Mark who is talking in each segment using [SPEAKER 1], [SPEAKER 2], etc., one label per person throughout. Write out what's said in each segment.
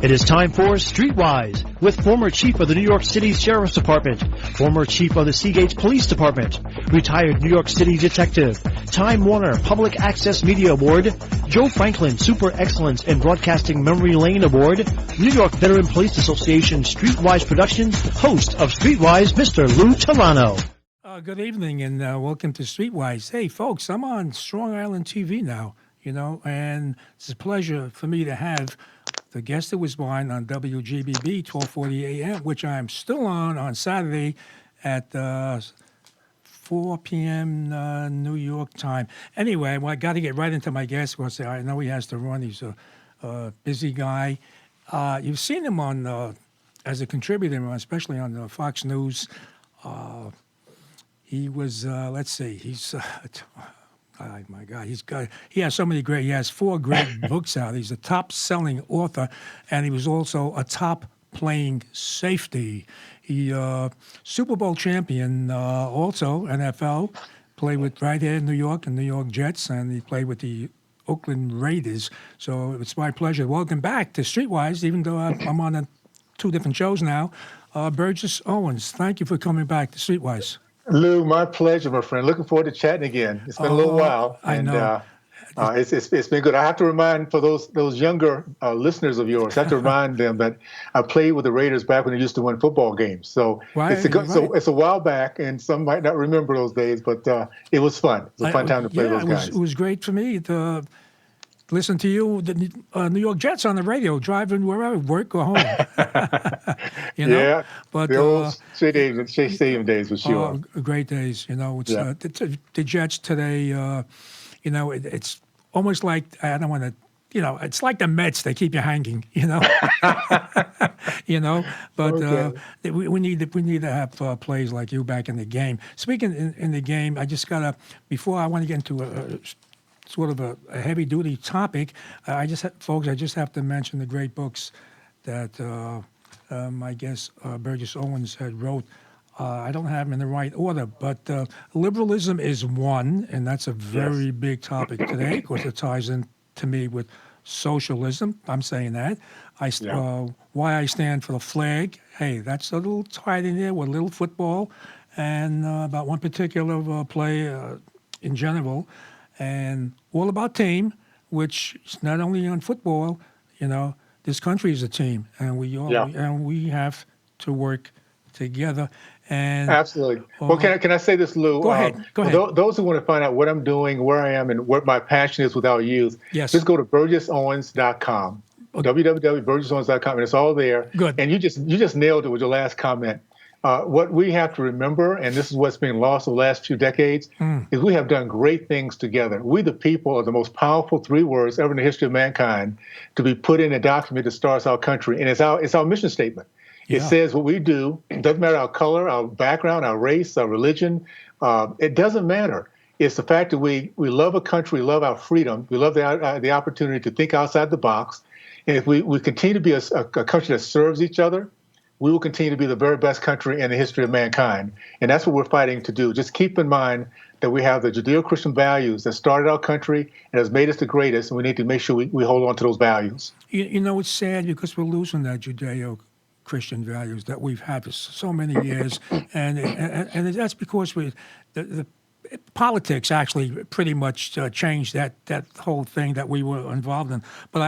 [SPEAKER 1] It is time for Streetwise with former chief of the New York City Sheriff's Department, former chief of the Seagate Police Department, retired New York City detective, Time Warner Public Access Media Award, Joe Franklin Super Excellence in Broadcasting Memory Lane Award, New York Veteran Police Association Streetwise Productions, host of Streetwise, Mr. Lou Telano.
[SPEAKER 2] Good evening and welcome to Streetwise. Hey, folks, I'm on Strong Island TV now, and it's a pleasure for me to have the guest that was mine on WGBB 1240 AM, which I'm still on Saturday at 4 p.m. New York time. Anyway, I got to get right into my guest because I know he has to run. He's a busy guy. You've seen him on as a contributor, especially on Fox News. He was, he's, oh my God, he has so many he has 4 great books out. He's a top-selling author, and he was also a top-playing safety. He, Super Bowl champion, also NFL, played with right here in New York and New York Jets, and he played with the Oakland Raiders. So it's my pleasure. Welcome back to Streetwise, even though I'm on 2 different shows now. Burgess Owens, thank you for coming back to Streetwise.
[SPEAKER 3] Lou, my pleasure, my friend. Looking forward to chatting again. It's been a little while.
[SPEAKER 2] I know.
[SPEAKER 3] It's been good. I have to remind for those younger listeners of yours, I have to remind them that I played with the Raiders back when they used to win football games. So it's a while back, and some might not remember those days, but it was fun. It was a fun time to play those guys.
[SPEAKER 2] It was great for me to listen to you, the New York Jets on the radio, driving wherever, work or home.
[SPEAKER 3] Yeah,
[SPEAKER 2] but
[SPEAKER 3] the old Shea Stadium days for sure.
[SPEAKER 2] Great days, It's the Jets today. It's almost like I don't want to. It's like the Mets; they keep you hanging. But
[SPEAKER 3] okay.
[SPEAKER 2] we need to have plays like you back in the game. Speaking in the game, I just gotta before I want to get into sort of a heavy-duty topic. I just have to mention the great books that my guest Burgess Owens had wrote. I don't have them in the right order, but liberalism is one, and that's a very big topic today because it ties in to me with socialism. I'm saying that. Why I stand for the flag. Hey, that's a little tied in there with a little football and about one particular play in general. And all about team, which is not only on football. This country is a team, and we have to work together. And
[SPEAKER 3] absolutely. Well, can I say this, Lou?
[SPEAKER 2] Go ahead.
[SPEAKER 3] Those who want to find out what I'm doing, where I am, and what my passion is with our youth, just go to burgessowens.com. www.burgessowens.com, and it's all there.
[SPEAKER 2] Good.
[SPEAKER 3] And you just nailed it with your last comment. What we have to remember, and this is what's been lost the last few decades, is we have done great things together. We, the people, are the most powerful 3 words ever in the history of mankind to be put in a document that starts our country. And it's our mission statement. It says what we do. It doesn't matter our color, our background, our race, our religion. It doesn't matter. It's the fact that we love a country, we love our freedom, we love the opportunity to think outside the box. And if we continue to be a country that serves each other, we will continue to be the very best country in the history of mankind. And that's what we're fighting to do. Just keep in mind that we have the Judeo-Christian values that started our country and has made us the greatest, and we need to make sure we hold on to those values.
[SPEAKER 2] It's sad because we're losing that Judeo-Christian values that we've had for so many years. and that's because the politics actually pretty much changed that whole thing that we were involved in. But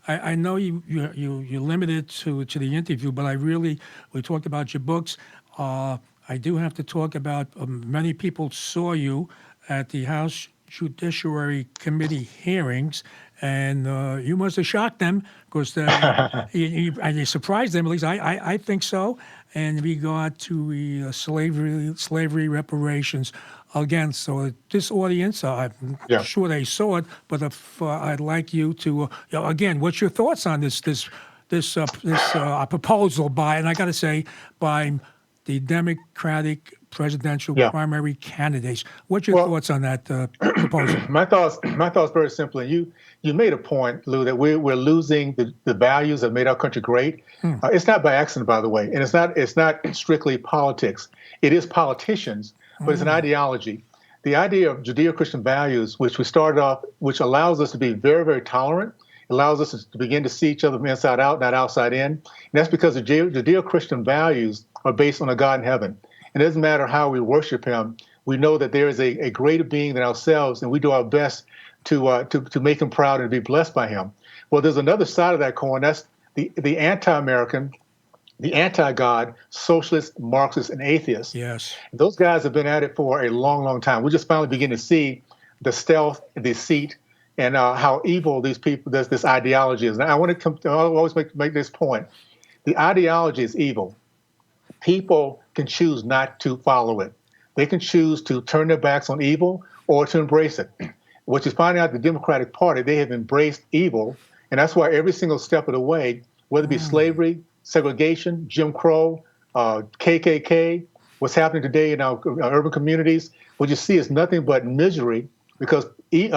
[SPEAKER 2] I know you're limited to the interview, but we talked about your books. I do have to talk about many people saw you at the House Judiciary Committee hearings, and you must have shocked them because you surprised them. At least I think so. In regard to the slavery reparations. Again, so this audience, I'm sure they saw it, but if I'd like you to, again, what's your thoughts on this proposal by, and I got to say, by the Democratic presidential primary candidates? What's your thoughts on that proposal?
[SPEAKER 3] My thoughts very simply. You made a point, Lou, that we're losing the values that made our country great. It's not by accident, by the way, and it's not strictly politics. It is politicians, but it's an ideology. The idea of Judeo-Christian values, which we started off, which allows us to be very, very tolerant allows us to begin to see each other from inside out, not outside in. And that's because the Judeo-Christian values are based on a God in heaven. And it doesn't matter how we worship him. We know that there is a greater being than ourselves, and we do our best to make him proud and to be blessed by him. Well, there's another side of that coin. That's the anti-American, the anti-God, socialist, Marxist, and atheists.
[SPEAKER 2] Yes.
[SPEAKER 3] Those guys have been at it for a long, long time. We just finally begin to see the stealth, the deceit, and how evil these people, this ideology is. And I want to always make this point. The ideology is evil. People can choose not to follow it. They can choose to turn their backs on evil or to embrace it. Which is finding out the Democratic Party, they have embraced evil. And that's why every single step of the way, whether it be slavery, segregation, Jim Crow, KKK, what's happening today in our urban communities, what you see is nothing but misery, because the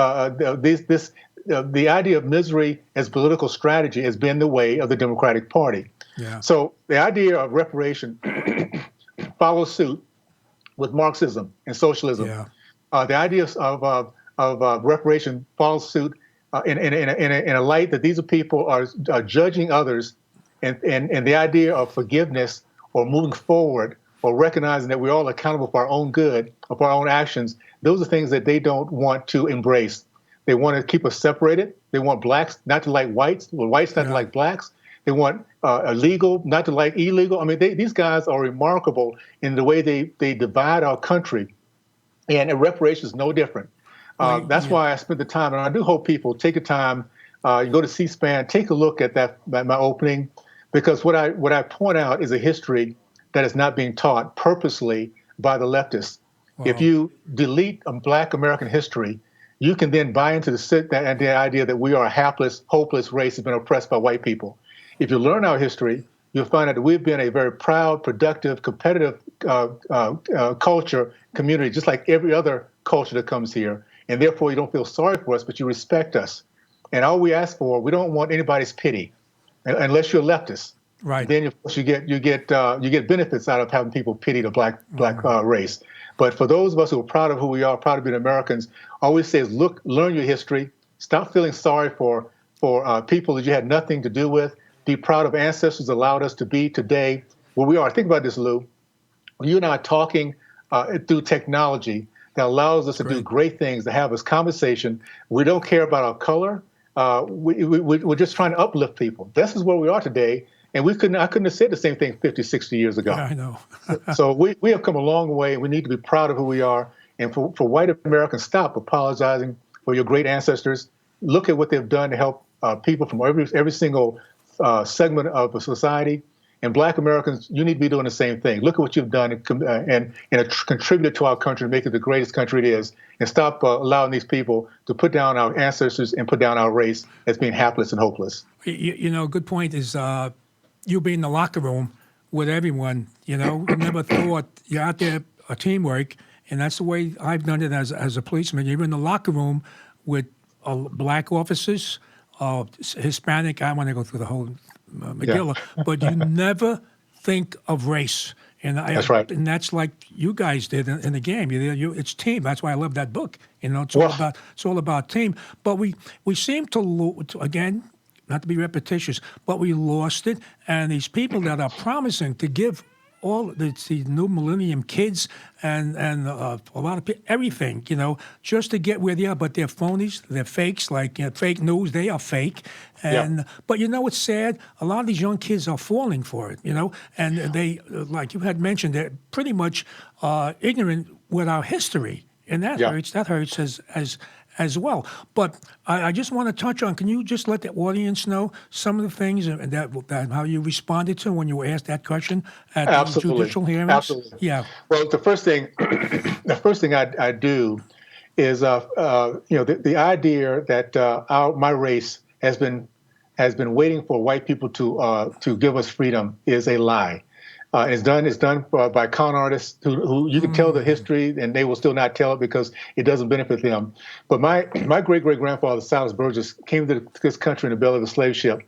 [SPEAKER 3] idea of misery as political strategy has been the way of the Democratic Party.
[SPEAKER 2] Yeah.
[SPEAKER 3] So the idea of reparation follows suit with Marxism and socialism.
[SPEAKER 2] Yeah.
[SPEAKER 3] The idea of reparation follows suit in a light that these people are judging others, and the idea of forgiveness or moving forward or recognizing that we're all accountable for our own good, of our own actions. Those are things that they don't want to embrace. They want to keep us separated. They want blacks not to like whites, or whites not to like blacks. They want illegal not to like illegal. I mean, these guys are remarkable in the way they divide our country, and reparations is no different. That's why I spent the time, and I do hope people take the time. You go to C-SPAN, take a look at my opening, because what I point out is a history that is not being taught purposely by the leftists. Wow. If you delete Black American history, you can then buy into the idea that we are a hapless, hopeless race that's been oppressed by white people. If you learn our history, you'll find out that we've been a very proud, productive, competitive culture, community, just like every other culture that comes here. And therefore, you don't feel sorry for us, but you respect us. And all we ask for, we don't want anybody's pity, unless you're a leftist.
[SPEAKER 2] Right.
[SPEAKER 3] Then, of course, you get benefits out of having people pity the black race. But for those of us who are proud of who we are, proud of being Americans, always say is learn your history. Stop feeling sorry for people that you had nothing to do with. Be proud of ancestors that allowed us to be today where we are. Think about this, Lou. You and I are talking through technology that allows us to do great things, to have this conversation. We don't care about our color. We're just trying to uplift people. This is where we are today. And I couldn't have said the same thing 50, 60 years ago.
[SPEAKER 2] Yeah, I know.
[SPEAKER 3] So we have come a long way. We need to be proud of who we are. And for white Americans, stop apologizing for your great ancestors. Look at what they've done to help people from every single segment of a society. And Black Americans, you need to be doing the same thing. Look at what you've done and contributed to our country, make it the greatest country it is. And stop allowing these people to put down our ancestors and put down our race as being hapless and hopeless.
[SPEAKER 2] You know, good point is you be in the locker room with everyone. You know, you never thought you're out there teamwork, and that's the way I've done it as a policeman. You're in the locker room with black officers, Hispanic. I want to go through the whole Megillah, but you never think of race. And
[SPEAKER 3] that's right.
[SPEAKER 2] And that's like you guys did in the game. It's team. That's why I love that book. You know, it's all about team. But we seem to again, not to be repetitious, but we lost it. And these people that are promising to give all the new millennium kids and a lot of people, everything, you know, just to get where they are. But they're phonies, they're fakes, like fake news. They are fake. And but you know what's sad? A lot of these young kids are falling for it, you know, and they, like you had mentioned, they're pretty much ignorant with our history, and that hurts. That hurts as well. But I just want to touch on, can you just let the audience know some of the things that how you responded to when you were asked that question at the judicial hearings?
[SPEAKER 3] Absolutely.
[SPEAKER 2] Yeah.
[SPEAKER 3] Well, the first thing I do is, the idea that my race has been waiting for white people to give us freedom is a lie. It's done by con artists who you can tell the history and they will still not tell it because it doesn't benefit them. But my great-great-grandfather, Silas Burgess, came to this country in the belly of a slave ship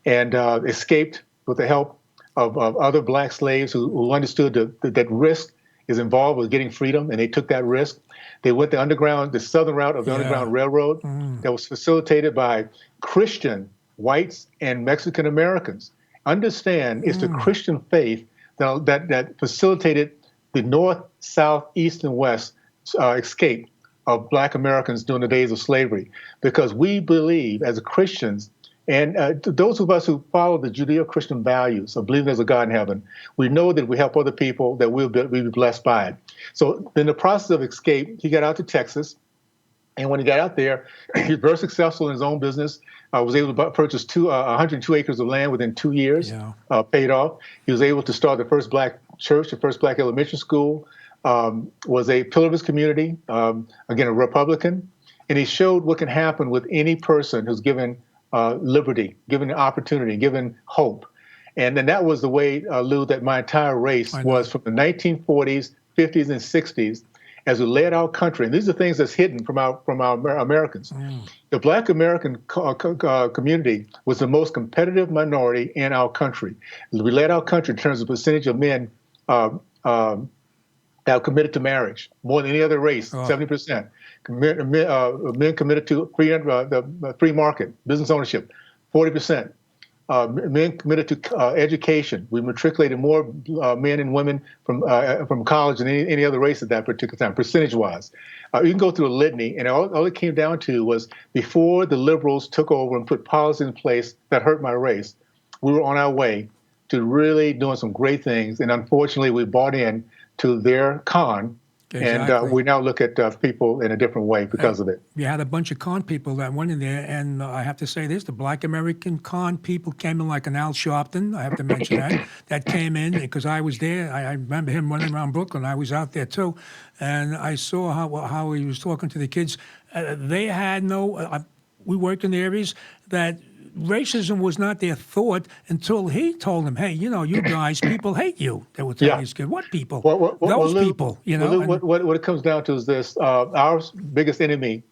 [SPEAKER 3] and escaped with the help of other black slaves who understood that risk is involved with getting freedom, and they took that risk. They went the southern route of the Underground Railroad that was facilitated by Christian whites and Mexican Americans. Understand, it's the Christian faith that facilitated the north, south, east, and west escape of Black Americans during the days of slavery, because we believe as Christians, and those of us who follow the Judeo-Christian values of believing there's a God in heaven, we know that if we help other people, that we'll be blessed by it. So in the process of escape, he got out to Texas. And when he got out there, he was very successful in his own business. Was able to purchase 102 acres of land within 2 years, paid off. He was able to start the first Black church, the first Black elementary school, was a pillar of his community, again, a Republican. And he showed what can happen with any person who's given liberty, given opportunity, given hope. And then that was the way, Lou, that my entire race was from the 1940s, 50s, and 60s, as we led our country. And these are things that's hidden from our Americans. The Black American community was the most competitive minority in our country. We led our country in terms of percentage of men that are committed to marriage, more than any other race, 70%. Men committed to free market, business ownership, 40%. Men committed to education. We matriculated more men and women from college than any other race at that particular time, percentage-wise. You can go through a litany, and all it came down to was before the liberals took over and put policies in place that hurt my race, we were on our way to really doing some great things, and unfortunately, we bought in to their con. Exactly. And we now look at people in a different way because of it.
[SPEAKER 2] You had a bunch of con people that went in there, and I have to say this, the Black American con people came in like an Al Sharpton, I have to mention that came in because I was there. I remember him running around Brooklyn. I was out there too, and I saw how he was talking to the kids. They had we worked in areas that racism was not their thought until he told them, hey, you guys, people hate you. They would tell these kids, what people? Those people,
[SPEAKER 3] Lou, what it comes down to is this. Our biggest enemy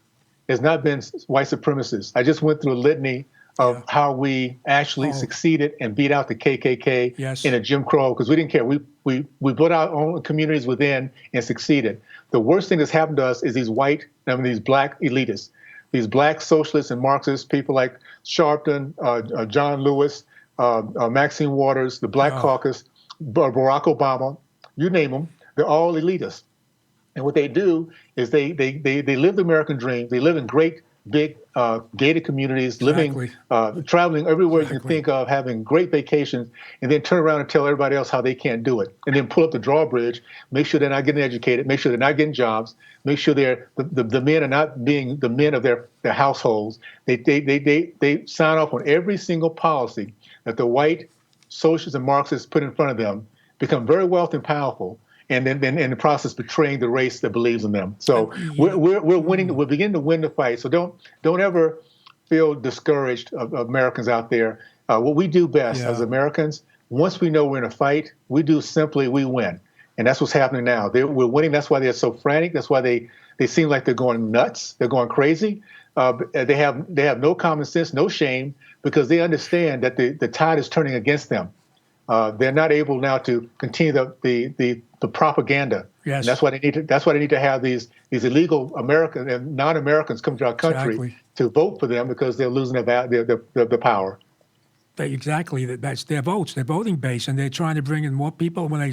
[SPEAKER 3] has not been white supremacists. I just went through a litany of how we actually succeeded and beat out the KKK in a Jim Crow, because we didn't care. We built our own communities within and succeeded. The worst thing that's happened to us is these Black elitists. These Black socialists and Marxists, people like Sharpton, John Lewis, Maxine Waters, the Black Caucus, Barack Obama, you name them, they're all elitists. And what they do is they live the American dream. They live in great, big, gated communities, living, traveling everywhere you can think of, having great vacations, and then turn around and tell everybody else how they can't do it. And then pull up the drawbridge, make sure they're not getting educated, make sure they're not getting jobs, make sure the men are not being the men of their households. They sign off on every single policy that the white socialists and Marxists put in front of them, become very wealthy and powerful, and then in the process betraying the race that believes in them. So we're winning. We're beginning to win the fight. So don't ever feel discouraged of Americans out there. What we do best as Americans, once we know we're in a fight, we win. And that's what's happening now. We're winning. That's why they're so frantic. That's why they seem like they're going nuts. They're going crazy. They have no common sense, no shame, because they understand that the tide is turning against them. They're not able now to continue the propaganda. Yes. And that's why they need to have these illegal American and non-Americans come to our country to vote for them, because they're losing the power.
[SPEAKER 2] Exactly. That's their votes, their voting base, and they're trying to bring in more people. When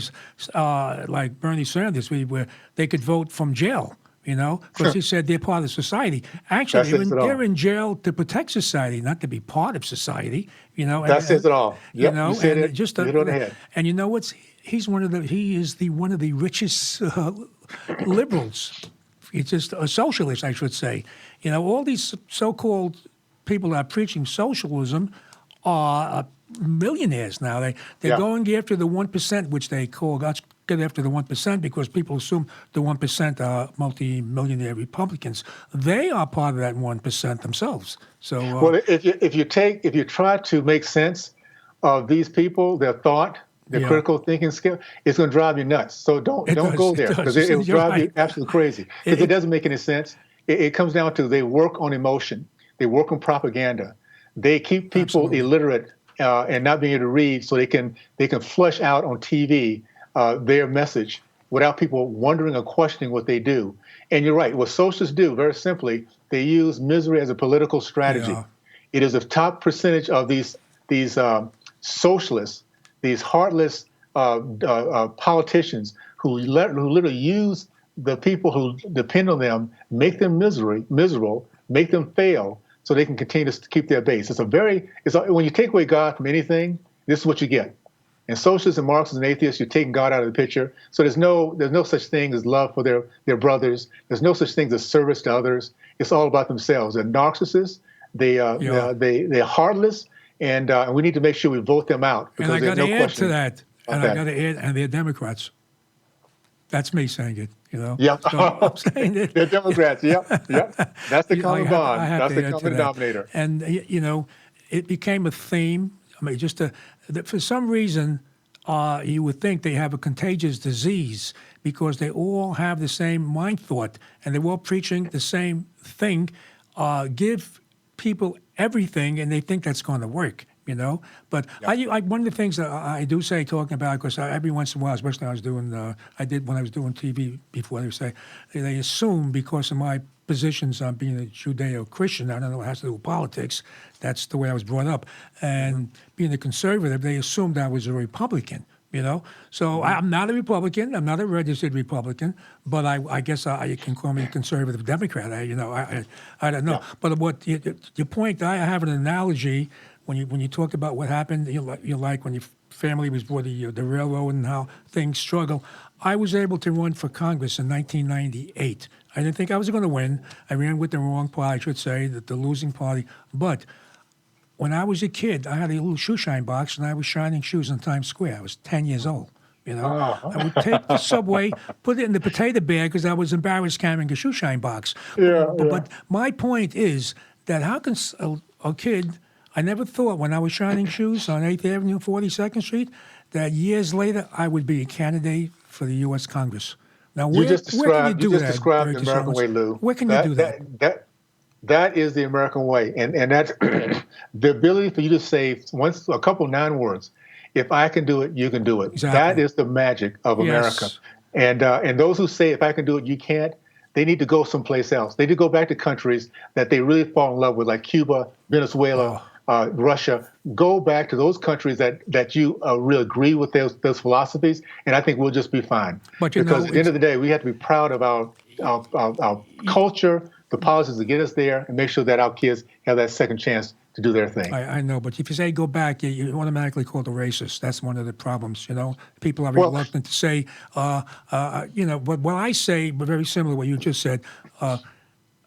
[SPEAKER 2] like Bernie Sanders, where they could vote from jail, because he said they're part of society. Actually, they're in jail to protect society, not to be part of society.
[SPEAKER 3] That says it all. Yep, you said it. Just hit on the head.
[SPEAKER 2] And you know what's? He is one of the richest liberals. He's just a socialist, I should say. All these so-called people that are preaching socialism are millionaires now. They're going after the 1%, which they call, let's get after the 1%, because people assume the 1% are multi-millionaire Republicans. They are part of that 1% themselves. So,
[SPEAKER 3] well, if you try to make sense of these people, their thought, their critical thinking skill, it's going to drive you nuts. So don't go there, because it will drive you absolutely crazy, because it doesn't make any sense. It comes down to they work on emotion. They work on propaganda. They keep people illiterate and not being able to read, so they can flush out on TV their message without people wondering or questioning what they do. And you're right. What socialists do, very simply, they use misery as a political strategy.
[SPEAKER 2] Yeah.
[SPEAKER 3] It is the top percentage of these socialists, these heartless politicians who literally use the people who depend on them, make them miserable, make them fail, so they can continue to keep their base. When you take away God from anything, this is what you get. And socialists and Marxists and atheists, you're taking God out of the picture. So there's no such thing as love for their brothers. There's no such thing as service to others. It's all about themselves. They're narcissists. They're heartless, and we need to make sure we vote them out.
[SPEAKER 2] And I got to add to that. And I got to add, and they're Democrats. That's me saying it,
[SPEAKER 3] Yeah,
[SPEAKER 2] so I'm saying it.
[SPEAKER 3] They're Democrats. Yep. That's the common bond. That's the common denominator.
[SPEAKER 2] And it became a theme. I mean, that for some reason, you would think they have a contagious disease because they all have the same mind thought and they're all preaching the same thing. Give people everything, and they think that's going to work. But one of the things that I do say, talking about, because every once in a while, especially when I was doing TV before, they assume because of my positions on being a Judeo-Christian, I don't know what it has to do with politics, that's the way I was brought up, and being a conservative, they assumed I was a Republican. So I'm not a Republican. I'm not a registered Republican, but I guess you can call me a conservative Democrat. I don't know. Yeah. But what your point, I have an analogy when you talk about what happened. You like when your family was before the railroad and how things struggle. I was able to run for Congress in 1998. I didn't think I was going to win. I ran with the wrong party, I should say, the losing party. But when I was a kid, I had a little shoe shine box, and I was shining shoes in Times Square. I was 10 years old. I would take the subway, put it in the potato bag because I was embarrassed carrying a shoe shine box. But my point is that how can a kid, I never thought when I was shining shoes on 8th Avenue, 42nd Street, that years later I would be a candidate for the U.S. Congress. Now, where can you do that? You just described
[SPEAKER 3] the American way, Lou.
[SPEAKER 2] Where can you do that?
[SPEAKER 3] That is the American way, and that's the ability for you to say a couple 9 words. If I can do it, you can do it.
[SPEAKER 2] Exactly.
[SPEAKER 3] That is the magic of America. And those who say if I can do it, you can't, they need to go someplace else. They need to go back to countries that they really fall in love with, like Cuba, Venezuela, Russia. Go back to those countries that you really agree with those philosophies, and I think we'll just be fine. Because at the end of the day, we have to be proud of our culture, the policies that get us there, and make sure that our kids have that second chance to do their thing.
[SPEAKER 2] I know, but if you say go back, you automatically called a racist. That's one of the problems, People are reluctant to say, but what I say, but very similar to what you just said,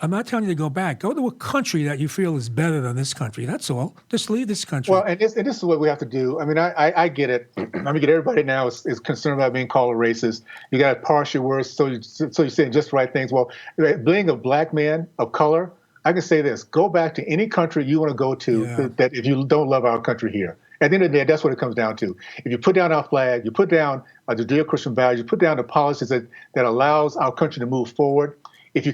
[SPEAKER 2] I'm not telling you to go back. Go to a country that you feel is better than this country. That's all. Just leave this country.
[SPEAKER 3] Well, and this is what we have to do. I mean, I get it. I mean, everybody now is concerned about being called a racist. You got to parse your words so you're saying just the right things. Well, being a black man of color, I can say this. Go back to any country you want to go to that if you don't love our country here. At the end of the day, that's what it comes down to. If you put down our flag, you put down the Judeo-Christian values, you put down the policies that allows our country to move forward. If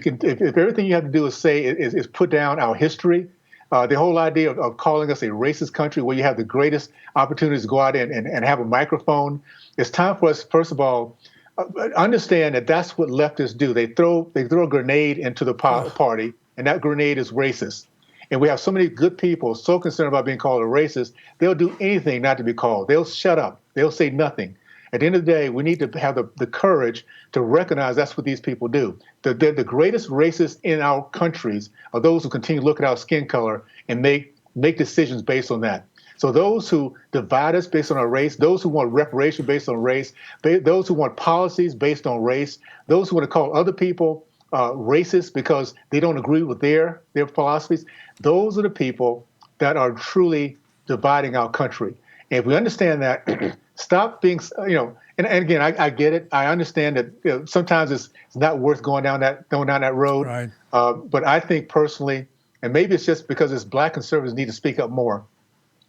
[SPEAKER 3] everything you have to do is put down our history, the whole idea of calling us a racist country where you have the greatest opportunities to go out and have a microphone, it's time for us, first of all, understand that that's what leftists do. They throw a grenade into the party, and that grenade is racist. And we have so many good people so concerned about being called a racist, they'll do anything not to be called. They'll shut up. They'll say nothing. At the end of the day, we need to have the courage to recognize that's what these people do. The greatest racists in our countries are those who continue to look at our skin color and make decisions based on that. So those who divide us based on our race, those who want reparation based on race, those who want policies based on race, those who want to call other people racist because they don't agree with their philosophies, those are the people that are truly dividing our country. And if we understand that, stop being, and again, I get it. I understand that sometimes it's not worth going down that road.
[SPEAKER 2] Right.
[SPEAKER 3] But I think personally, and maybe it's just because it's black conservatives need to speak up more.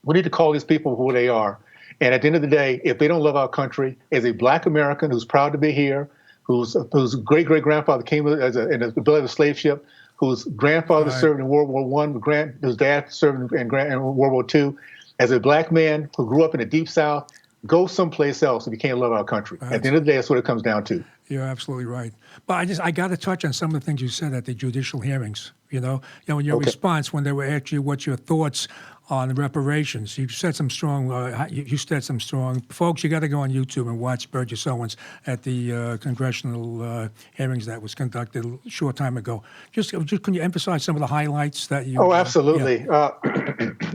[SPEAKER 3] We need to call these people who they are. And at the end of the day, if they don't love our country, as a black American who's proud to be here, whose great-great-grandfather came in the belly of a slave ship, whose grandfather served in World War I, whose dad served in World War II, as a black man who grew up in the Deep South, go someplace else if you can't love our country. At the end of the day, that's what it comes down to.
[SPEAKER 2] You're absolutely right. But I got to touch on some of the things you said at the judicial hearings. In your response when they were asking you what's your thoughts on reparations, you said some strong. You said some strong. Folks, you got to go on YouTube and watch Burgess Owens at the congressional hearings that was conducted a short time ago. Just can you emphasize some of the highlights that you?
[SPEAKER 3] Oh, absolutely.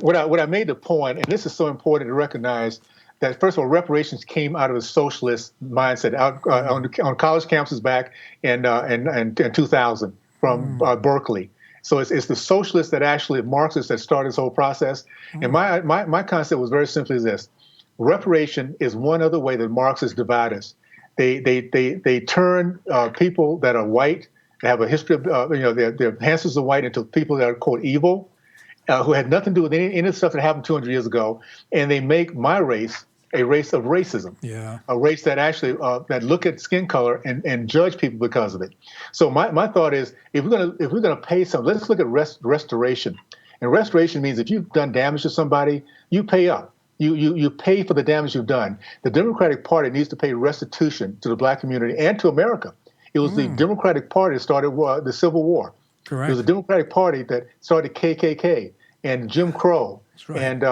[SPEAKER 3] What I made the point, and this is so important to recognize, that first of all, reparations came out of a socialist mindset out on college campuses back in 2000 from Berkeley. So it's the socialists that actually, Marxists, that started this whole process. And my concept was very simply this: reparation is one other way that Marxists divide us. They turn people that are white, that have a history of their ancestors are white, into people that are quote evil, who had nothing to do with any of the stuff that happened 200 years ago, and they make my race a race of racism, a race that actually that look at skin color and judge people because of it. So my thought is, if we're gonna pay some, let's look at restoration. And restoration means if you've done damage to somebody, you pay up. You pay for the damage you've done. The Democratic Party needs to pay restitution to the Black community and to America. It was the Democratic Party that started the Civil War.
[SPEAKER 2] Correct.
[SPEAKER 3] It was the Democratic Party that started KKK and Jim Crow and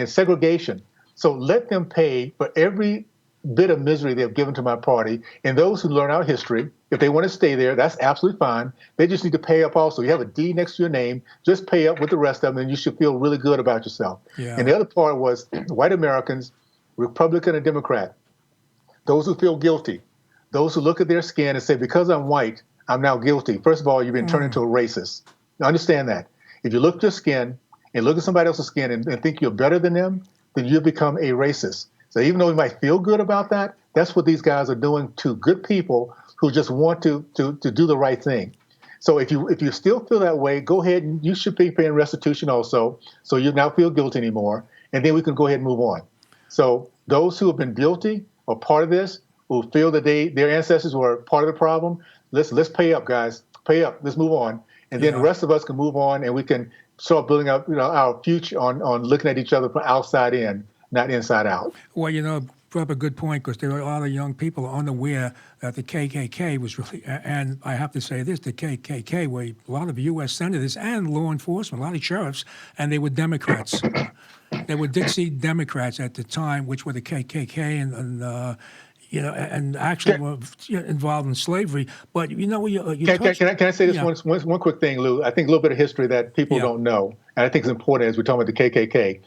[SPEAKER 3] segregation. So let them pay for every bit of misery they've given to my party. And those who learn our history, if they want to stay there, that's absolutely fine. They just need to pay up also. You have a D next to your name, just pay up with the rest of them, and you should feel really good about yourself. Yeah. And the other part was white Americans, Republican and Democrat, those who feel guilty, those who look at their skin and say, because I'm white, I'm now guilty. First of all, you've been turned into a racist. Now, understand that. If you look at your skin and look at somebody else's skin and think you're better than them, then you become a racist. So even though we might feel good about that, that's what these guys are doing to good people who just want to do the right thing. So if you still feel that way, go ahead and you should be paying restitution also, so you now feel guilty anymore, and then we can go ahead and move on. So those who have been guilty or part of this, who feel that their ancestors were part of the problem, let's pay up, guys. Pay up. Let's move on, and then the rest of us can move on, and we can start building up, our future on looking at each other from outside in, not inside out.
[SPEAKER 2] Well, brought up a good point, because there are a lot of young people unaware that the KKK was really, and I have to say this, the KKK were a lot of U.S. senators and law enforcement, a lot of sheriffs, and they were Democrats. They were Dixie Democrats at the time, which were the KKK, and actually were involved in slavery. But can
[SPEAKER 3] I say this one quick thing, Lou? I think a little bit of history that people don't know, and I think it's important as we're talking about the KKK.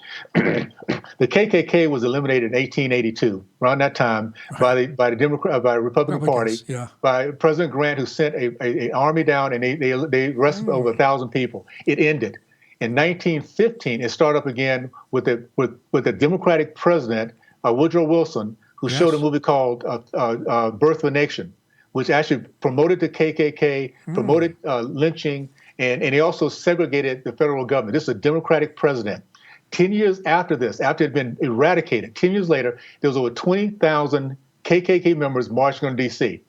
[SPEAKER 3] The KKK was eliminated in 1882, around that time, by the Republican Party, by President Grant, who sent a army down, and they arrested over 1,000 people. It ended. In 1915, it started up again with the Democratic president, Woodrow Wilson, who showed a movie called Birth of a Nation, which actually promoted the KKK, promoted lynching, and he also segregated the federal government. This is a Democratic president. 10 years after this, after it had been eradicated, 10 years later, there was over 20,000 KKK members marching on D.C.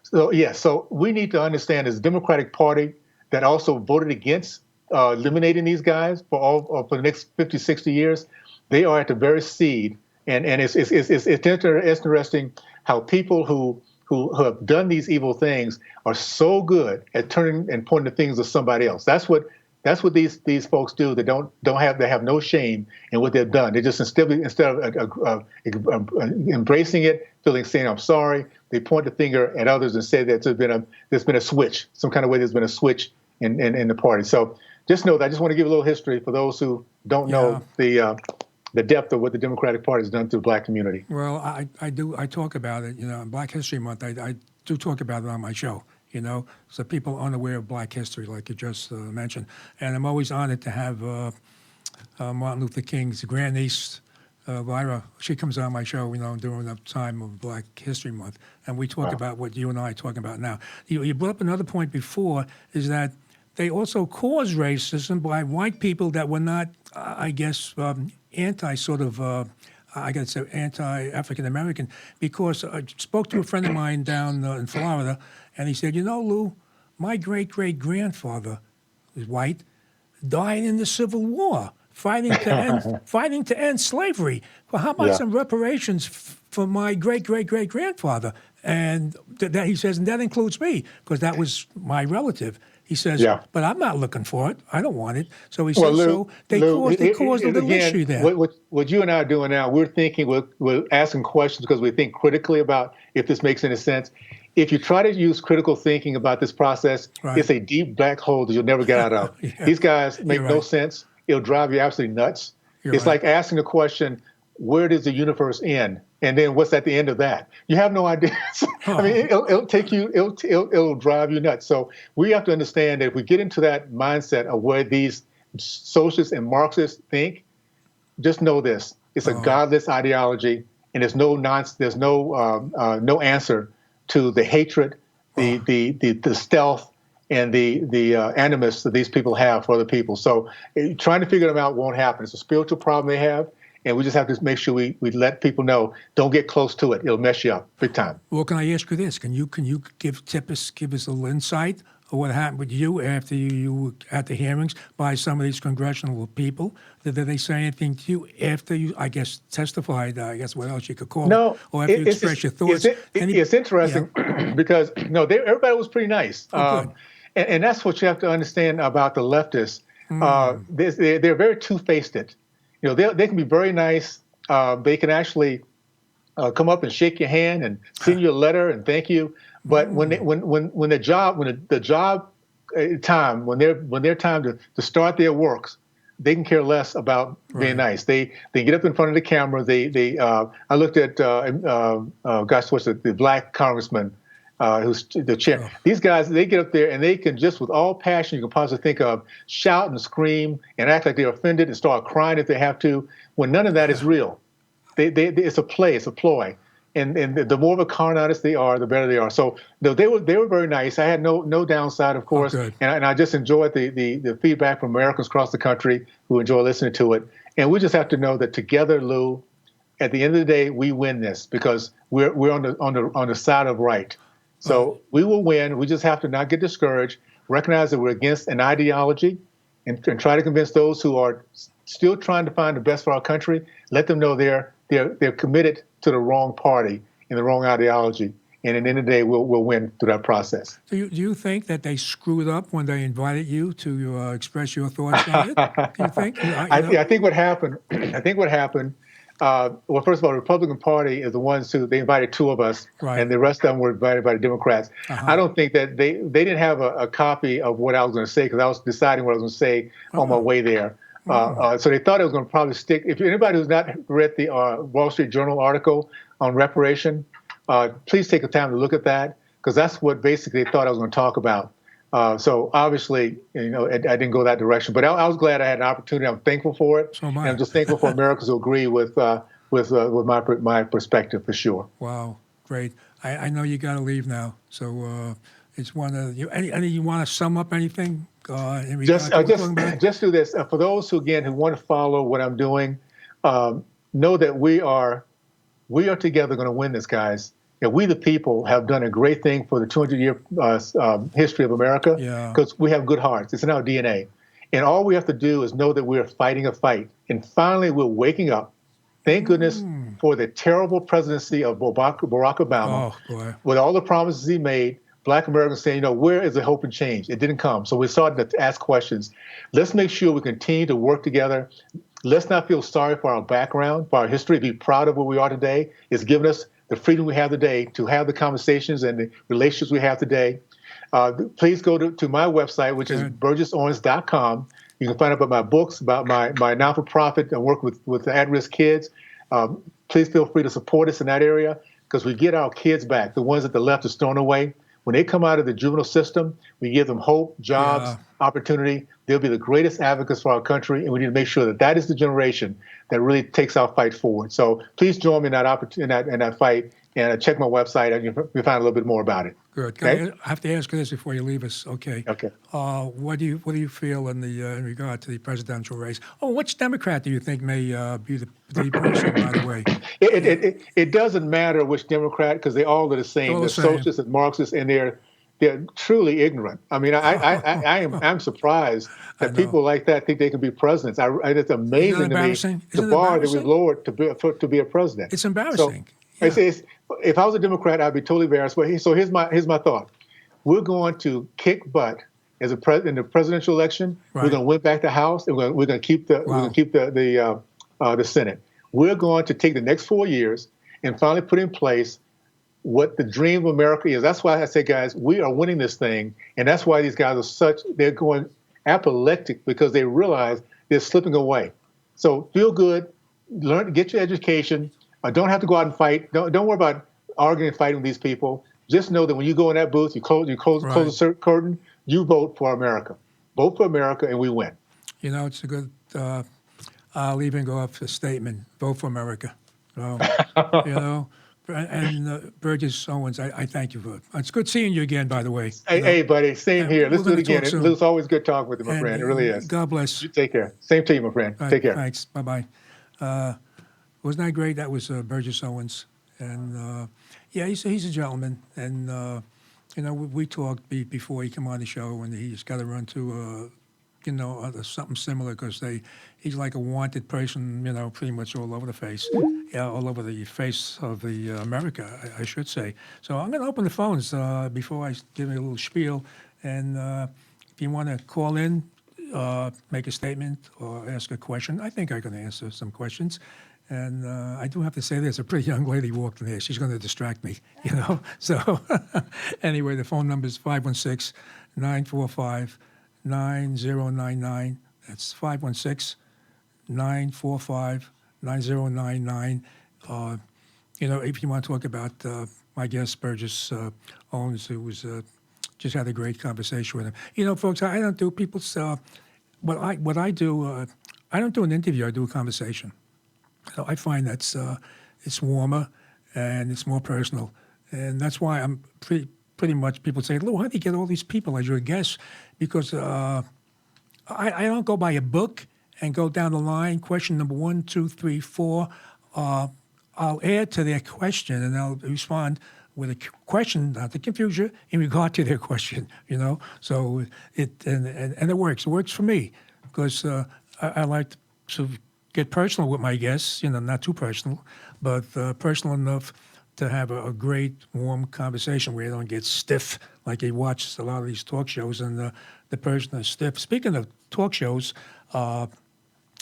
[SPEAKER 3] So we need to understand as a Democratic Party that also voted against eliminating these guys for the next 50, 60 years. They are at the very seed. And it's interesting how people who have done these evil things are so good at turning and pointing the things of somebody else. That's what these folks do. They have no shame in what they've done. They just instead of embracing it, saying I'm sorry, they point the finger at others and say that there's been a switch, some kind of way there's been a switch in the party. So just know that. I just want to give a little history for those who don't know the depth of what the Democratic Party has done to the Black community.
[SPEAKER 2] Well, I do. I talk about it. In Black History Month, I do talk about it on my show. So people unaware of Black history, like you just mentioned. And I'm always honored to have Martin Luther King's grandniece, Lyra. She comes on my show, during the time of Black History Month, and we talk about what you and I are talking about now. You brought up another point before, is that they also caused racism by white people that were not, anti-African American, because I spoke to a friend of mine down in Florida, and he said, Lou, my great-great-grandfather was white, died in the Civil War fighting to end slavery. Well, how about some reparations for my great-great-great-grandfather? And that he says, and that includes me, because that was my relative. He says, but I'm not looking for it. I don't want it. So he says,
[SPEAKER 3] Lou,
[SPEAKER 2] they caused a little issue there.
[SPEAKER 3] What you and I are doing now, we're thinking, we're asking questions because we think critically about if this makes any sense. If you try to use critical thinking about this process, it's a deep black hole that you'll never get out of. These guys make no sense. It'll drive you absolutely nuts. It's like asking the question, where does the universe end? And then what's at the end of that? You have no idea. I mean, it'll take you, it'll drive you nuts. So we have to understand that if we get into that mindset of where these socialists and Marxists think, just know this: it's a godless ideology, and there's no no answer to the hatred, the stealth, and the animus that these people have for other people. So trying to figure them out won't happen. It's a spiritual problem they have. And we just have to make sure we let people know, don't get close to it. It'll mess you up big time.
[SPEAKER 2] Well, can I ask you this? Can you give us a little insight of what happened with you after you were at the hearings by some of these congressional people? Did they say anything to you after you, I guess, testified, I guess what else you could call it, or after you expressed your thoughts?
[SPEAKER 3] It's interesting because, everybody was pretty nice. And that's what you have to understand about the leftists. They're very two-faced. They can be very nice. They can actually come up and shake your hand and send you a letter and thank you. But when their time to start their works, they can care less about being nice. They get up in front of the camera. I looked at what's the black congressman who's the chair. These guys, they get up there and they can just, with all passion you can possibly think of, shout and scream and act like they're offended and start crying if they have to, when none of that is real. It's a play, it's a ploy. And the more of a con artist they are, the better they are. So they were very nice. I had no downside, of course. And I just enjoyed the feedback from Americans across the country who enjoy listening to it. And we just have to know that together, Lou, at the end of the day, we win this because we're on the side of right. So we will win. We just have to not get discouraged, recognize that we're against an ideology, and try to convince those who are still trying to find the best for our country. Let them know they're committed to the wrong party and the wrong ideology. And at the end of the day, we'll win through that process.
[SPEAKER 2] Do you think that they screwed up when they invited you to express your thoughts on it? Do you think?
[SPEAKER 3] I think what happened. Well, first of all, the Republican Party is the ones who they invited two of us, and the rest of them were invited by the Democrats. I don't think that they didn't have a copy of what I was going to say because I was deciding what I was going to say on my way there. So they thought it was going to probably stick. If anybody who's not read the Wall Street Journal article on reparation, please take the time to look at that because that's what basically they thought I was going to talk about. So obviously, I didn't go that direction, but I was glad I had an opportunity. I'm thankful for it.
[SPEAKER 2] So am I.
[SPEAKER 3] And I'm just thankful for Americans who agree with my perspective for sure.
[SPEAKER 2] Wow, great. I know you got to leave now, so it's one of you. You want to sum up anything? Just do this for those who want to follow what I'm doing. Know that we are together going to win this, guys. We, the people, have done a great thing for the 200-year history of America because we have good hearts. It's in our DNA. And all we have to do is know that we're fighting a fight. And finally, we're waking up. Thank goodness for the terrible presidency of Barack Obama. With all the promises he made, Black Americans saying, where is the hope and change? It didn't come. So we started to ask questions. Let's make sure we continue to work together. Let's not feel sorry for our background, for our history. Be proud of where we are today. It's given us the freedom we have today to have the conversations and the relationships we have today. Please go to my website, which is burgessorange.com. You can find out about my books, about my not-for-profit. I work with at-risk kids. Please feel free to support us in that area because we get our kids back, the ones that the left is throwing away. When they come out of the juvenile system, we give them hope, jobs, opportunity. They'll be the greatest advocates for our country, and we need to make sure that is the generation that really takes our fight forward. So please join me in that fight, and check my website, and you'll find a little bit more about it. Good. Okay? I have to ask you this before you leave us. Okay.
[SPEAKER 3] Okay.
[SPEAKER 2] What do you feel in regard to the presidential race? Which Democrat do you think may be the person, by the way?
[SPEAKER 3] It doesn't matter which Democrat because they all are the same. They're socialists and Marxists, and they're they're truly ignorant. I mean, I'm surprised
[SPEAKER 2] I
[SPEAKER 3] that
[SPEAKER 2] know.
[SPEAKER 3] people like that think they can be presidents. It's
[SPEAKER 2] Isn't it
[SPEAKER 3] amazing to me
[SPEAKER 2] embarrassing?
[SPEAKER 3] the
[SPEAKER 2] Isn't it
[SPEAKER 3] bar that we've
[SPEAKER 2] embarrassing?
[SPEAKER 3] lowered to be a president.
[SPEAKER 2] It's
[SPEAKER 3] So
[SPEAKER 2] embarrassing.
[SPEAKER 3] it's,
[SPEAKER 2] Yeah.
[SPEAKER 3] it's, if I was a Democrat, I'd be totally embarrassed. But so here's my thought: we're going to kick butt as in the presidential election. We're
[SPEAKER 2] Right.
[SPEAKER 3] going to win back the House, and we're going to keep the Senate. We're going to take the next 4 years and finally put in place what the dream of America is. That's why I say, guys, we are winning this thing, and that's why these guys they're going apoplectic, because they realize they're slipping away. So feel good, learn, get your education. Don't have to go out and fight. Don't worry about arguing and fighting with these people. Just know that when you go in that booth, you close
[SPEAKER 2] Right.
[SPEAKER 3] the curtain. You vote for America. Vote for America, and we win.
[SPEAKER 2] You know, it's a good. I'll even go up for a statement. Vote for America. So, you know, and Burgess Owens, I thank you for it. It's good seeing you again, by the way.
[SPEAKER 3] Hey, hey, buddy, same
[SPEAKER 2] And
[SPEAKER 3] here.
[SPEAKER 2] we're
[SPEAKER 3] Let's do it
[SPEAKER 2] gonna
[SPEAKER 3] again.
[SPEAKER 2] talk soon.
[SPEAKER 3] Lou, it's always good talking with you, my
[SPEAKER 2] And
[SPEAKER 3] friend. It really is.
[SPEAKER 2] God bless.
[SPEAKER 3] You take care. Same to you, my friend.
[SPEAKER 2] Right,
[SPEAKER 3] Take care.
[SPEAKER 2] Thanks. Bye bye. Wasn't that great? That was Burgess Owens, and yeah, he's a gentleman. And you know, we talked before he came on the show, and he's got to run to you know, something similar, because he's like a wanted person, you know, pretty much all over the face, yeah, all over the face of the America, I should say. So I'm going to open the phones before I give you a little spiel, and if you want to call in, make a statement or ask a question, I think I can answer some questions. And I do have to say, there's a pretty young lady walked in here. She's going to distract me, you know. So anyway, the phone number is 516-945-9099. That's 516-945-9099. You know, if you want to talk about my guest, Burgess Owens, who was just had a great conversation with him. You know, folks, I don't do people's what I do. I don't do an interview. I do a conversation. So I find that's it's warmer and it's more personal, and that's why I'm pretty much, people say, Lou, how do you get all these people as your guests? Because I don't go by a book and go down the line, question number 1, 2, 3, 4. I'll add to their question, and I'll respond with a question, not to confuse you, in regard to their question, you know. So it works. It works for me, because I like to get personal with my guests, you know, not too personal, but personal enough to have a great, warm conversation where you don't get stiff, like you watch a lot of these talk shows, and the person is stiff. Speaking of talk shows,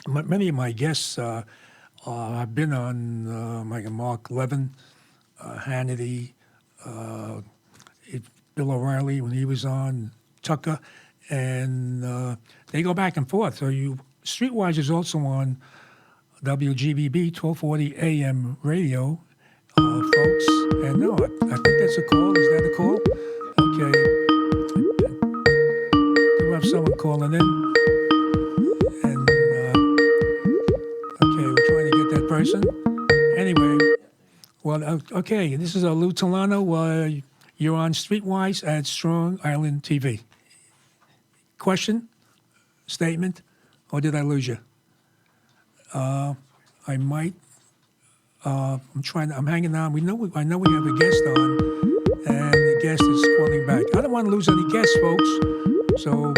[SPEAKER 2] many of my guests have been on, like Mark Levin, Hannity, Bill O'Reilly when he was on, Tucker, and they go back and forth. So Streetwise is also on WGBB 1240 AM radio, folks. And no, I think that's a call. Is that a call? Okay. Do have someone calling in. And, okay, we're trying to get that person. Anyway, well, okay, this is Lou Telano. You're on Streetwise at Strong Island TV. Question? Statement? Or did I lose you? I might. I'm hanging on. I know we have a guest on, and the guest is calling back. I don't want to lose any guests, folks. So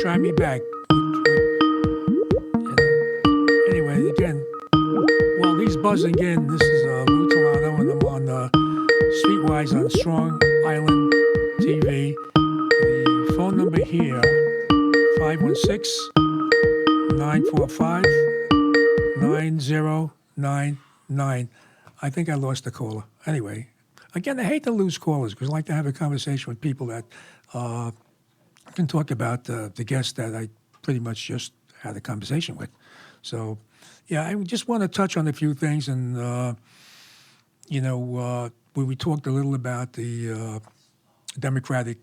[SPEAKER 2] try me back. Anyway, again, while he's buzzing in, this is Lou Telano, and I'm on Streetwise on Strong Island TV. The phone number here, 516-945-9099. I think I lost the caller. Anyway, again, I hate to lose callers, because I like to have a conversation with people that can talk about the guest that I pretty much just had a conversation with. So, yeah, I just want to touch on a few things, and you know, we talked a little about the Democratic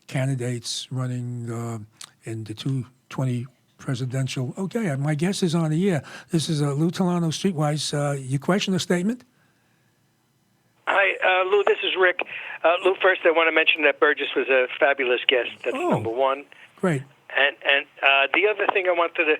[SPEAKER 2] candidates running in the 2020 presidential. Okay, my guest is on the air. This is Lou Telano, Streetwise. Your question or statement?
[SPEAKER 4] Hi, Lou, this is Rick. Lou, first I want to mention that Burgess was a fabulous guest. That's number one.
[SPEAKER 2] Great.
[SPEAKER 4] And the other thing I wanted to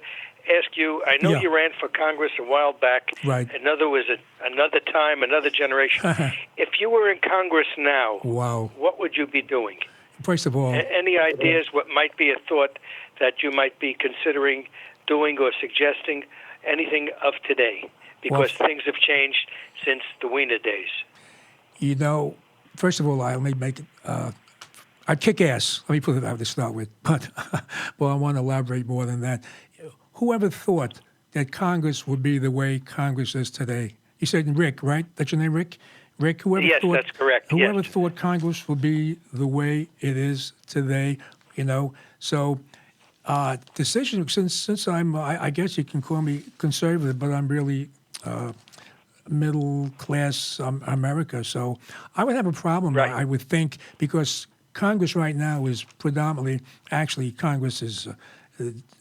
[SPEAKER 4] ask you, I know
[SPEAKER 2] Yeah.
[SPEAKER 4] you ran for Congress a while back.
[SPEAKER 2] Right.
[SPEAKER 4] Another time, another generation. If you were in Congress now,
[SPEAKER 2] Wow.
[SPEAKER 4] what would you be doing?
[SPEAKER 2] First of all,
[SPEAKER 4] Any ideas what might be a thought that you might be considering doing or suggesting? Anything of today? Because things have changed since the Wiener days.
[SPEAKER 2] you know, first of all, let me make it. I'd kick ass. Let me put it out to start with. But well, I want to elaborate more than that. Whoever thought that Congress would be the way Congress is today? You said Rick, right? That's your name, Rick? Rick, whoever
[SPEAKER 4] Yes,
[SPEAKER 2] thought,
[SPEAKER 4] that's correct.
[SPEAKER 2] Whoever
[SPEAKER 4] Yes.
[SPEAKER 2] thought Congress would be the way it is today, So decision, since I'm, I guess you can call me conservative, but I'm really middle class America. So I would have a problem,
[SPEAKER 4] Right.
[SPEAKER 2] I would think, because Congress right now is predominantly, actually, Congress is,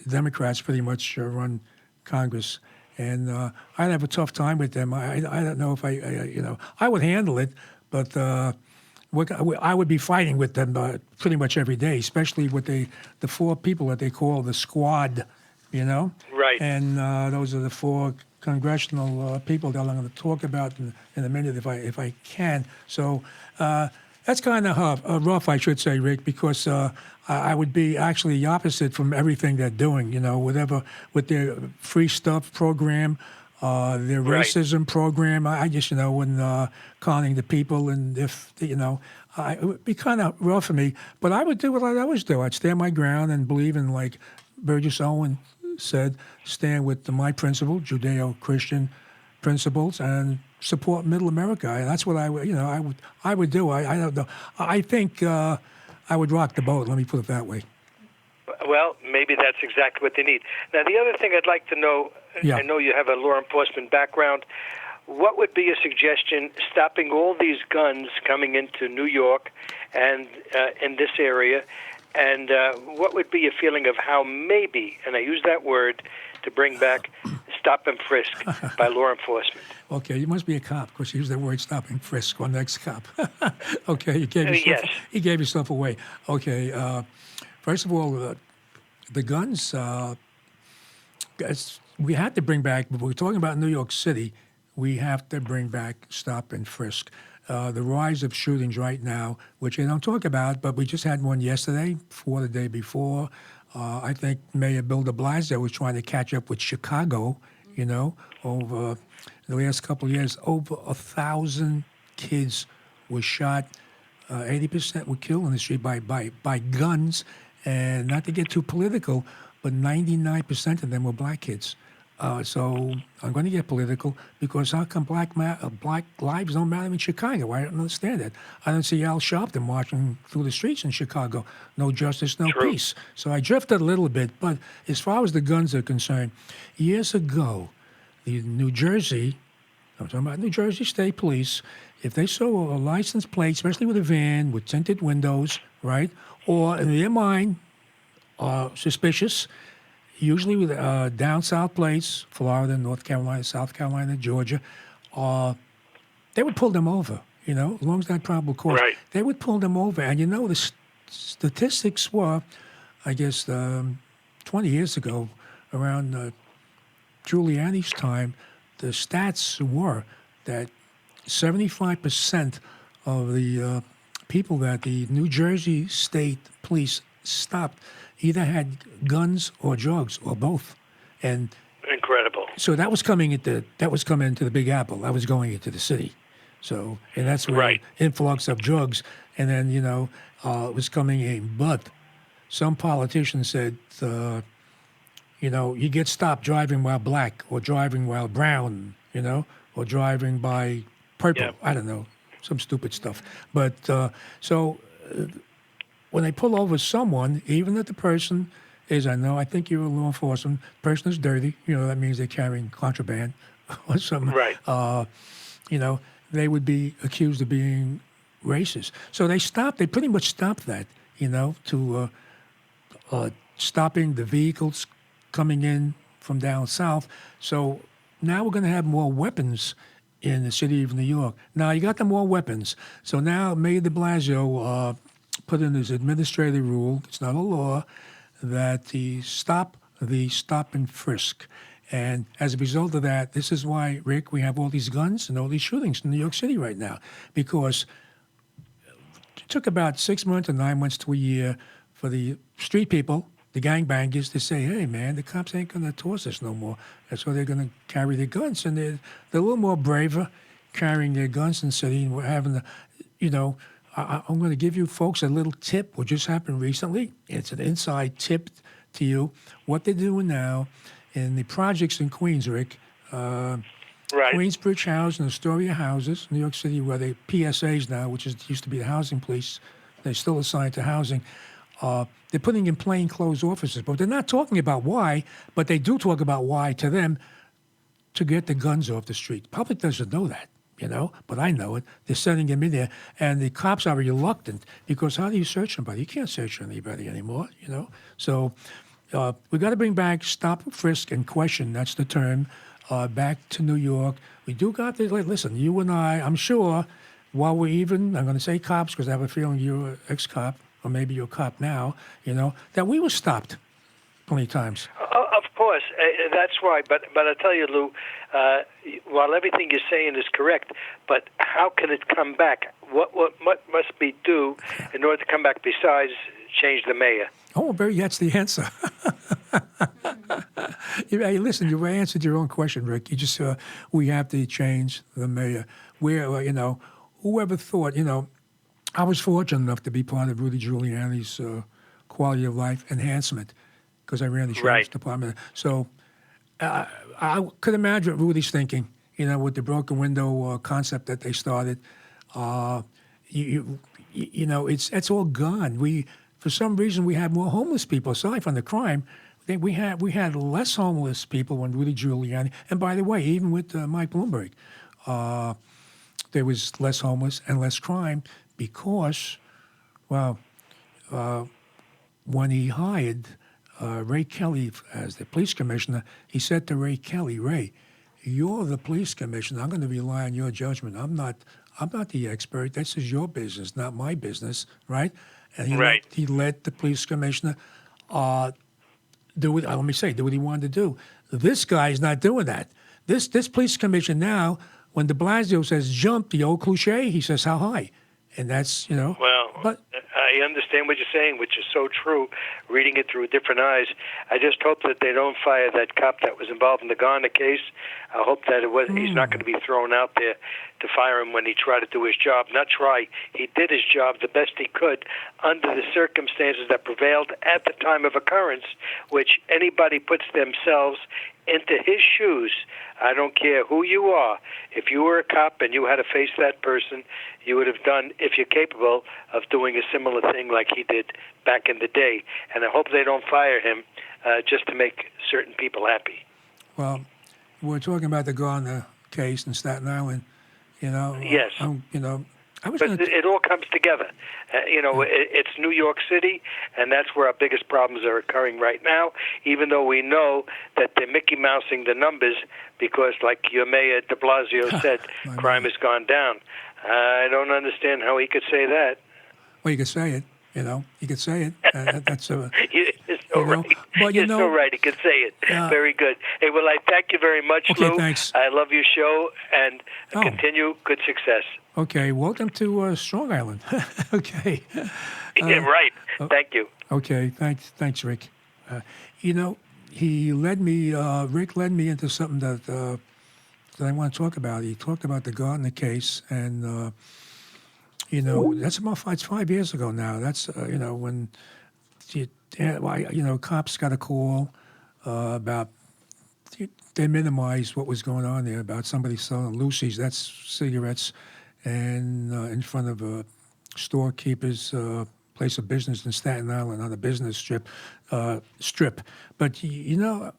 [SPEAKER 2] Democrats pretty much run Congress. And I'd have a tough time with them. I don't know if I would handle it, but I would be fighting with them pretty much every day, especially with the four people that they call the squad,
[SPEAKER 4] Right.
[SPEAKER 2] And those are the four congressional people that I'm going to talk about in a minute if I can. So that's kind of rough, I should say, Rick, because I would be actually the opposite from everything they're doing, whatever with their free stuff program, their
[SPEAKER 4] Right.
[SPEAKER 2] racism program. I just, when conning the people, and if, it would be kind of rough for me. But I would do what I always do. I'd stand my ground and believe in, like Burgess Owen said, stand with my principle, Judeo-Christian principles, and support Middle America. And that's what I would do. I don't know. I think I would rock the boat. Let me put it that way.
[SPEAKER 4] Well, maybe that's exactly what they need. Now, the other thing I'd like to know,
[SPEAKER 2] Yeah.
[SPEAKER 4] I know you have a law enforcement background. What would be a suggestion stopping all these guns coming into New York and in this area? And what would be your feeling of how maybe, and I use that word to bring back stop and frisk by law enforcement?
[SPEAKER 2] Okay, you must be a cop because you used that word stop and frisk on next cop. Okay, you gave yourself away. Okay, first of all, the guns, we had to bring back, but we're talking about New York City, we have to bring back stop and frisk. The rise of shootings right now, which they don't talk about, but we just had one yesterday, the day before. I think Mayor Bill de Blasio was trying to catch up with Chicago, over the last couple of years. Over 1,000 kids were shot. 80% were killed in the street by guns. And not to get too political, but 99% of them were black kids. So I'm going to get political because how come black lives don't matter in Chicago? I don't understand that. I don't see Al Sharpton marching through the streets in Chicago. No justice, no
[SPEAKER 4] True.
[SPEAKER 2] peace. So I drifted a little bit. But as far as the guns are concerned, years ago, the New Jersey, I'm talking about New Jersey State Police, if they saw a license plate, especially with a van with tinted windows, right, or in their mind, suspicious, usually with down south plates, Florida, North Carolina, South Carolina, Georgia, they would pull them over, as long as that probable cause.
[SPEAKER 4] Right.
[SPEAKER 2] They would pull them over. And the statistics were, I guess, 20 years ago, around Giuliani's time, the stats were that 75% of the people that the New Jersey State Police stopped either had guns or drugs or both, and
[SPEAKER 4] Incredible.
[SPEAKER 2] so that was coming into the Big Apple. That was going into the city, so and that's where
[SPEAKER 4] Right.
[SPEAKER 2] influx of drugs, and then it was coming in. But some politicians said, you get stopped driving while black or driving while brown, or driving by purple.
[SPEAKER 4] Yeah.
[SPEAKER 2] I don't know, some stupid stuff. But when they pull over someone, even if the person is, I think you're a law enforcement, person is dirty, that means they're carrying contraband or something.
[SPEAKER 4] Right.
[SPEAKER 2] They would be accused of being racist. So they pretty much stopped that, to stopping the vehicles coming in from down south. So now we're going to have more weapons in the city of New York. Now, you got the more weapons. So now Mayor de Blasio put in his administrative rule, it's not a law, that the stop the stop and frisk. And as a result of that, this is why, Rick, we have all these guns and all these shootings in New York City right now. Because it took about 6 months or 9 months to a year for the street people, the gangbangers, to say, hey, man, the cops ain't going to toss us no more. That's why they're going to carry their guns. And they're a little more braver carrying their guns in the city. And we're having the, I'm going to give you folks a little tip, what just happened recently. It's an inside tip to you. What they're doing now in the projects in Queens, Rick,
[SPEAKER 4] Right.
[SPEAKER 2] Queensbridge House and Astoria houses, New York City, where they PSAs now, which used to be the housing police, they're still assigned to housing. They're putting in plainclothes officers, but they're not talking about why, but they do talk about why to them to get the guns off the street. Public doesn't know that, but I know it. They're sending them in there, and the cops are reluctant because how do you search somebody? You can't search anybody anymore, So we got to bring back stop and frisk and question, that's the term, back to New York. We do got to, listen, you and I'm sure, while we're even, I'm going to say cops because I have a feeling you're an ex-cop, or maybe you're a cop now, that we were stopped plenty of times.
[SPEAKER 4] Of course, that's why. But I tell you, Lou, while everything you're saying is correct, but how can it come back? What must be due in order to come back besides change the mayor?
[SPEAKER 2] Oh, that's the answer. Hey, listen, you answered your own question, Rick. You just we have to change the mayor. Whoever thought, I was fortunate enough to be part of Rudy Giuliani's quality of life enhancement because I ran the sheriff's department. So I could imagine what Rudy's thinking, with the broken window concept that they started. It's all gone. For some reason, we have more homeless people. Aside from the crime, we had less homeless people when Rudy Giuliani. And by the way, even with Mike Bloomberg, there was less homeless and less crime because, when he hired Ray Kelly as the police commissioner, he said to Ray Kelly, Ray, you're the police commissioner. I'm going to rely on your judgment. I'm not the expert. This is your business, not my business, right? And he let the police commissioner do what he wanted to do. This guy's not doing that. This police commissioner now, when de Blasio says jump, the old cliche, he says how high. And that's, But
[SPEAKER 4] I understand what you're saying, which is so true, reading it through different eyes. I just hope that they don't fire that cop that was involved in the Garner case. I hope that he's not going to be thrown out there to fire him when he tried to do his job. Not try. He did his job the best he could under the circumstances that prevailed at the time of occurrence, which anybody puts themselves into his shoes. I don't care who you are. If you were a cop and you had to face that person, you would have done, if you're capable, of doing a similar thing like he did back in the day. And I hope they don't fire him just to make certain people happy.
[SPEAKER 2] Well, we're talking about the Garner case in Staten Island.
[SPEAKER 4] Yes.
[SPEAKER 2] But
[SPEAKER 4] it all comes together. It's New York City, and that's where our biggest problems are occurring right now, even though we know that they're Mickey Mousing the numbers because, like your mayor de Blasio said, crime has gone down. I don't understand how he could say that.
[SPEAKER 2] Well, you could say it. You could say it. That's
[SPEAKER 4] You're so right.
[SPEAKER 2] But
[SPEAKER 4] You're so right. He could say it. Very good. Hey, well, I thank you very much,
[SPEAKER 2] okay,
[SPEAKER 4] Lou.
[SPEAKER 2] Thanks.
[SPEAKER 4] I love your show, and continue good success.
[SPEAKER 2] Okay, welcome to Strong Island. Okay.
[SPEAKER 4] Yeah, right. Thank you.
[SPEAKER 2] Okay, thanks, Rick. He led me. Rick led me into something that I want to talk about. He talked about the Gardner case, and that's about 5 years ago now. That's when cops got a call about. They minimized what was going on there about somebody selling Lucy's. That's cigarettes. And in front of a storekeeper's place of business in Staten Island on a business strip. But you know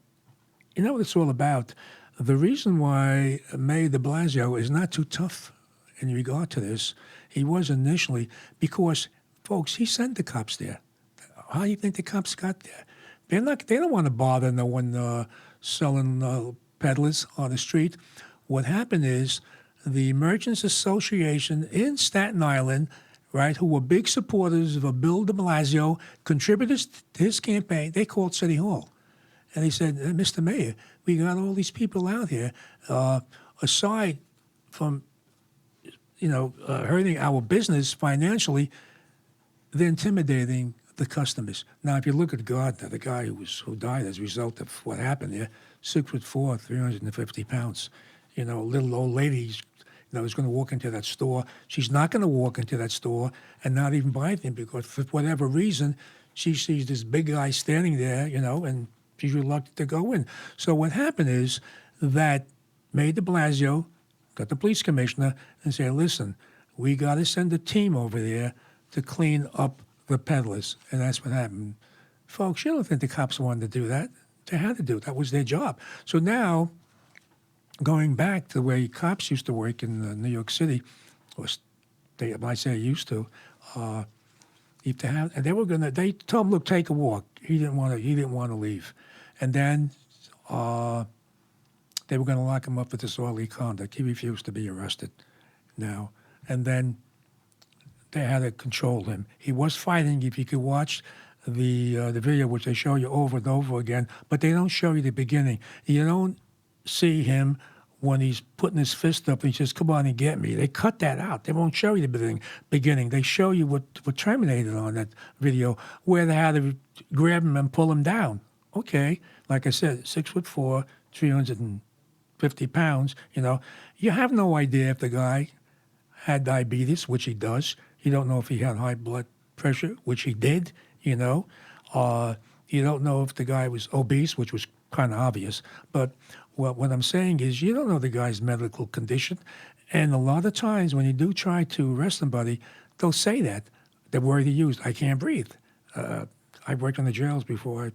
[SPEAKER 2] what it's all about. The reason why Mayor de Blasio is not too tough in regard to this, he was initially because, folks, he sent the cops there. How do you think the cops got there? They don't want to bother no one selling peddlers on the street. What happened is, the Merchants Association in Staten Island, right, who were big supporters of Bill de Blasio, contributors to his campaign, they called City Hall. And they said, Mr. Mayor, we got all these people out here, aside from, hurting our business financially, they're intimidating the customers. Now, if you look at Gardner, the guy who died as a result of what happened there, 6'4", 350 pounds, little old lady, is going to walk into that store. She's not going to walk into that store and not even buy anything because for whatever reason, she sees this big guy standing there, and she's reluctant to go in. So what happened is that Mayor de Blasio got the police commissioner and said, listen, we got to send a team over there to clean up the peddlers. And that's what happened. Folks, you don't think the cops wanted to do that. They had to do it. That was their job. So now, going back to the way cops used to work in New York City, when I say used to, and they told him, look, take a walk. He didn't want to leave. And then they were going to lock him up for disorderly conduct. He refused to be arrested now. And then they had to control him. He was fighting. If you could watch the video, which they show you over and over again, but they don't show you the beginning. You don't see him when he's putting his fist up and he says, come on and get me. They cut that out. They won't show you the beginning. They show you what terminated on that video, where they had to grab him and pull him down. Okay, like I said, 6'4", 350 pounds, You have no idea if the guy had diabetes, which he does. You don't know if he had high blood pressure, which he did, You don't know if the guy was obese, which was kind of obvious. But what I'm saying is you don't know the guy's medical condition. And a lot of times when you do try to arrest somebody, they'll say that. The word he used, I can't breathe. I worked in the jails before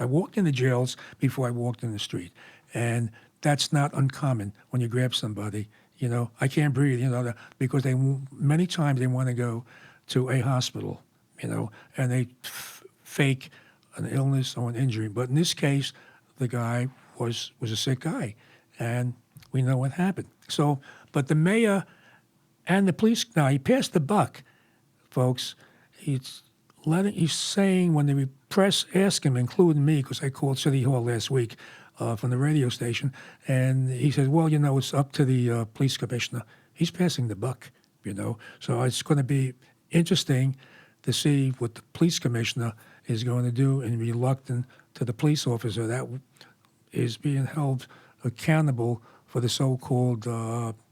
[SPEAKER 2] I walked in the jails before I walked in the street. And that's not uncommon when you grab somebody. I can't breathe, because many times they want to go to a hospital, and they fake an illness or an injury. But in this case, the guy was a sick guy, and we know what happened. So, but the mayor and the police, now he passed the buck, folks. He's saying when the press asked him, including me, because I called City Hall last week from the radio station, and he said, well, it's up to the police commissioner. He's passing the buck, So it's going to be interesting to see what the police commissioner is going to do and reluctant to the police officer that is being held accountable for the so-called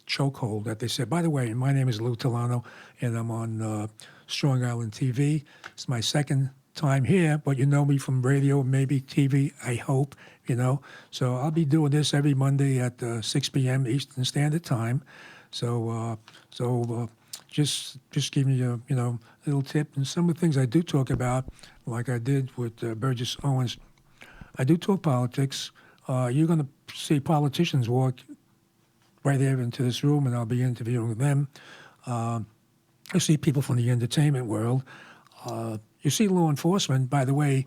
[SPEAKER 2] chokehold that they said. By the way, my name is Lou Telano, and I'm on Strong Island TV. It's my second time here, but you know me from radio, maybe TV, I hope, So I'll be doing this every Monday at 6 p.m. Eastern Standard Time. So just giving you, a little tip. And some of the things I do talk about, like I did with Burgess Owens, I do talk politics. You're going to see politicians walk right there into this room, and I'll be interviewing them. You see people from the entertainment world. You see law enforcement. By the way,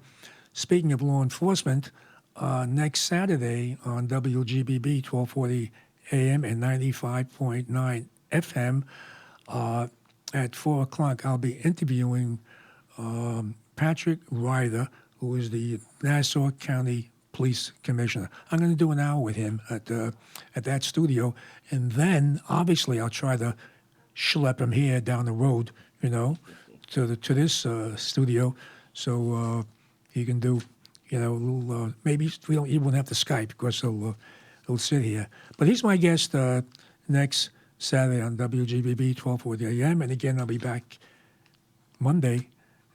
[SPEAKER 2] speaking of law enforcement, next Saturday on WGBB 1240 AM and 95.9 FM, at 4 o'clock, I'll be interviewing Patrick Ryder, who is the Nassau County Police Commissioner. I'm going to do an hour with him at that studio, and then obviously I'll try to schlep him here down the road, to this studio, so he can do, a little. Maybe we don't even have to Skype because he'll sit here. But he's my guest next Saturday on WGBB 1240 AM, and again I'll be back Monday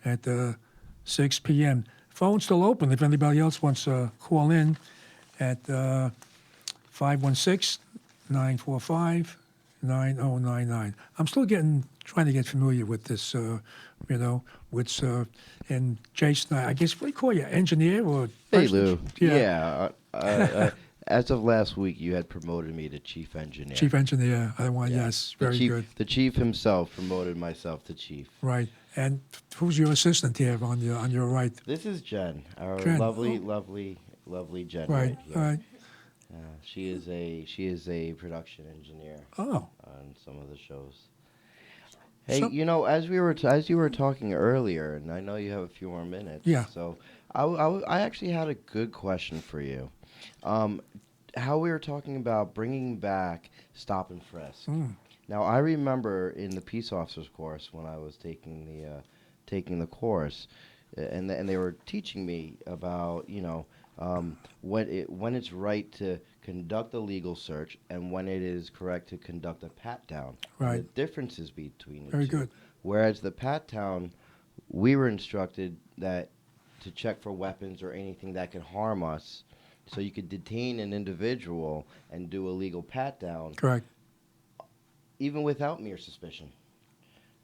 [SPEAKER 2] at 6 p.m. Phone's still open if anybody else wants to call in at 516-945-9099. I'm still trying to get familiar with this, and Jason, I guess, what do you call you, engineer or?
[SPEAKER 5] Hey, Lou. Yeah. As of last week, you had promoted me to chief engineer.
[SPEAKER 2] Chief engineer. Yes, very good.
[SPEAKER 5] The chief himself promoted myself to chief.
[SPEAKER 2] Right. And who's your assistant here on your right?
[SPEAKER 5] This is Jen, our lovely Jen.
[SPEAKER 2] Right. All right.
[SPEAKER 5] She is a production engineer.
[SPEAKER 2] Oh.
[SPEAKER 5] On some of the shows. Hey,
[SPEAKER 2] So-
[SPEAKER 5] as you were talking earlier, and I know you have a few more minutes.
[SPEAKER 2] Yeah.
[SPEAKER 5] So I actually had a good question for you. Um, how we were talking about bringing back stop and frisk. Now I remember in the peace officers course when I was taking the course, and they were teaching me about when it's right to conduct a legal search and when it is correct to conduct a pat down. And
[SPEAKER 2] Right.
[SPEAKER 5] the differences between the
[SPEAKER 2] Very
[SPEAKER 5] two.
[SPEAKER 2] good.
[SPEAKER 5] Whereas the pat down, we were instructed that to check for weapons or anything that could harm us, so you could detain an individual and do a legal pat down
[SPEAKER 2] Correct.
[SPEAKER 5] even without mere suspicion.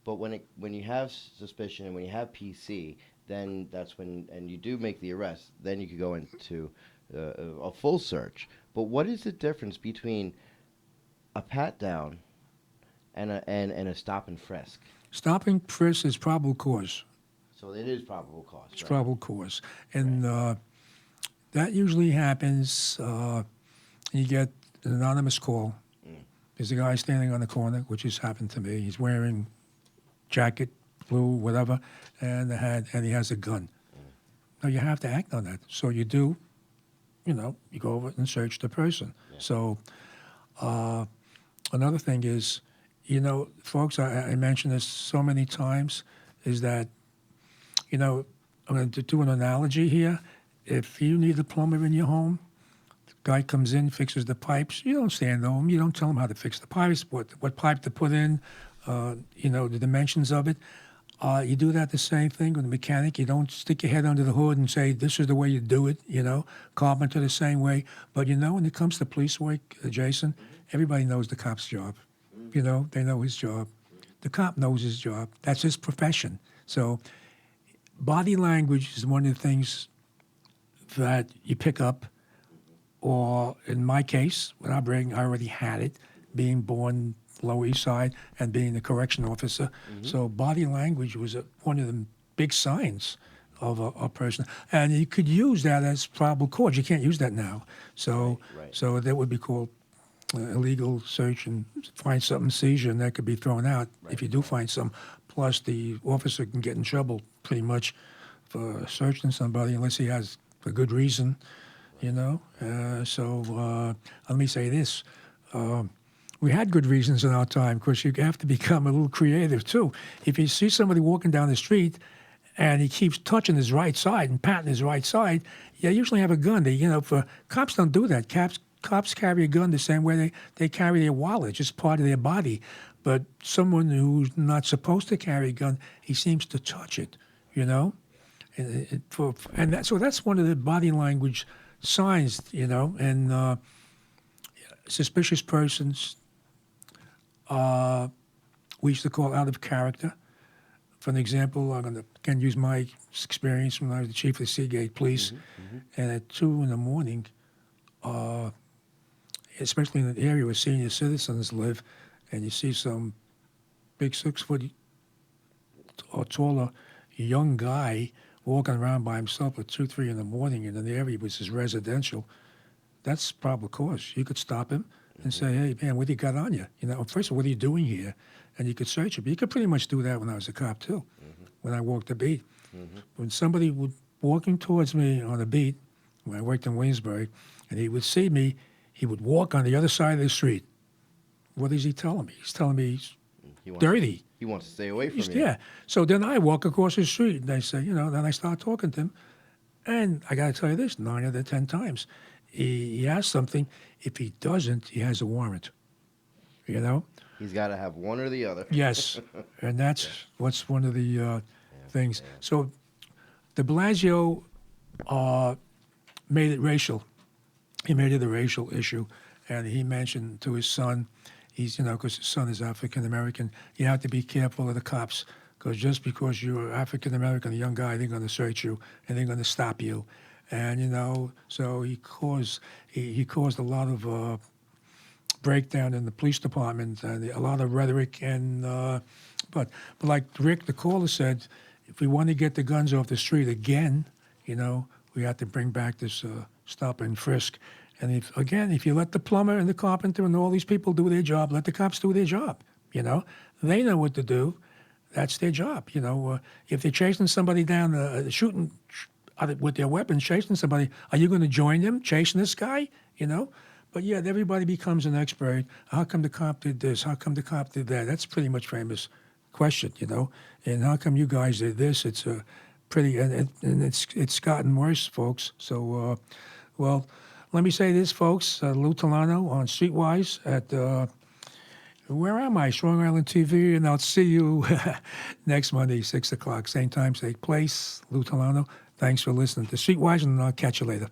[SPEAKER 5] But when you have suspicion and when you have PC, then that's when, and you do make the arrest, then you could go into a full search. But what is the difference between a pat down and a stop and frisk?
[SPEAKER 2] Stopping frisk is probable cause.
[SPEAKER 5] So it is probable cause.
[SPEAKER 2] It's
[SPEAKER 5] right?
[SPEAKER 2] probable cause, and that usually happens. You get an anonymous call. There's a guy standing on the corner, which has happened to me. He's wearing jacket, blue, whatever, and the hat, and he has a gun. Now you have to act on that. So you do. You go over and search the person. So another thing is, folks, I mentioned this so many times, is that, I'm going to do an analogy here. If you need a plumber in your home, the guy comes in, fixes the pipes, you don't stand over him. You don't tell him how to fix the pipes, what pipe to put in, the dimensions of it. You do that the same thing with a mechanic. You don't stick your head under the hood and say, this is the way you do it, Carpenter the same way. But, when it comes to police work, Jason, everybody knows the cop's job. They know his job. The cop knows his job. That's his profession. So body language is one of the things that you pick up, or in my case, when I already had it, being born Lower East Side and being a correction officer. So body language was one of the big signs of a person. And you could use that as probable cause. You can't use that now. So
[SPEAKER 5] Right.
[SPEAKER 2] so that would be called illegal search and find something, seizure, and that could be thrown out if you do find some. Plus, the officer can get in trouble pretty much for searching somebody unless he has a good reason, So let me say this. We had good reasons in our time, because you have to become a little creative, too. If you see somebody walking down the street and he keeps touching his right side and patting his right side, you usually have a gun. For cops don't do that. Cops carry a gun the same way they carry their wallet. It's just part of their body. But someone who's not supposed to carry a gun, he seems to touch it, So that's one of the body language signs, and suspicious persons, we used to call out of character. For an example, I'm going to again use my experience when I was the chief of the Seagate Police, and at 2 in the morning, especially in an area where senior citizens live, and you see some big 6-foot or taller young guy walking around by himself at 2, 3 in the morning in an area which is residential, that's probable cause. You could stop him and say, hey, man, what do you got on you? First of all, what are you doing here? And you could search him. You could pretty much do that when I was a cop, too, when I walked the beat. When somebody would walking towards me on a beat, when I worked in Williamsburg, and he would see me, he would walk on the other side of the street. What is he telling me? He's telling me he's dirty.
[SPEAKER 5] He wants to stay away from you.
[SPEAKER 2] Yeah. So then I walk across the street, and I say, then I start talking to him. And I got to tell you this, 9 out of 10 times, he has something. If he doesn't, he has a warrant.
[SPEAKER 5] He's got to have one or the other.
[SPEAKER 2] Yes. And that's what's one of the things. So de Blasio made it racial. He made it a racial issue. And he mentioned to his son, because his son is African American, you have to be careful of the cops, because just because you're African American, a young guy, they're going to search you and they're going to stop you. And so he caused a lot of breakdown in the police department and a lot of rhetoric. And but like Rick, the caller, said, if we want to get the guns off the street again, we have to bring back this stop and frisk. And if you let the plumber and the carpenter and all these people do their job, let the cops do their job. They know what to do. That's their job. If they're chasing somebody down, shooting with their weapons, chasing somebody, are you going to join them chasing this guy? But yeah, everybody becomes an expert. How come the cop did this? How come the cop did that? That's pretty much famous question, And how come you guys did this? It's a pretty, and it's gotten worse, folks. So, well, let me say this, folks. Lou Telano on Streetwise at where am I? Strong Island TV, and I'll see you next Monday, 6 o'clock, same time, same place. Lou Telano. Thanks for listening to Streetwise, and I'll catch you later.